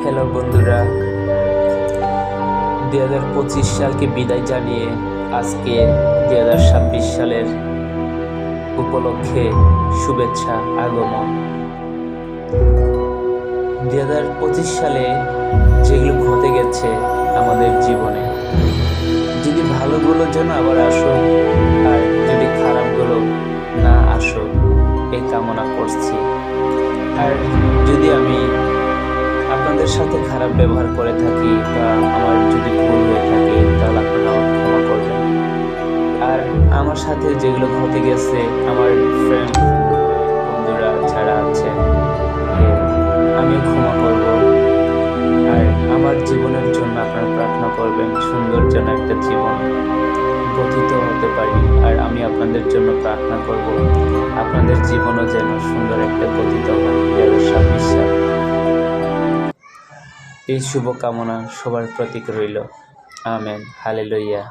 Hello বন্ধুরা, 2025 সালকে বিদায় জানিয়ে আজকে 2026 সালের উপলক্ষে শুভেচ্ছা আগমন। 2025 সালে যেগুলো ঘটে গেছে আমাদের জীবনে, যদি ভালোগুলোর জন্য আবার আসুক আর যদি খারাপগুলো না আসুক এই কামনা করছি। আর যদি আমি আপনাদের সাথে খারাপ ব্যবহার করে থাকি বা আমার যদি ভুল হয়ে থাকে তাহলে আপনারা ক্ষমা করবেন। আর আমার সাথে যেগুলো ঘটে গেছে, আমার ফ্রেন্ড বন্ধুরা যারা আছেন আমিও ক্ষমা করব। আর আমার জীবনের জন্য আপনারা প্রার্থনা করবেন, সুন্দর যেন একটা জীবন গঠিত হতে পারি। আর আমি আপনাদের জন্য প্রার্থনা করব আপনাদের জীবনও যেন সুন্দর একটা গঠিত হয় 2026 সাল। এই শুভকামনা সবার প্রতি রইল। Amen, hallelujah.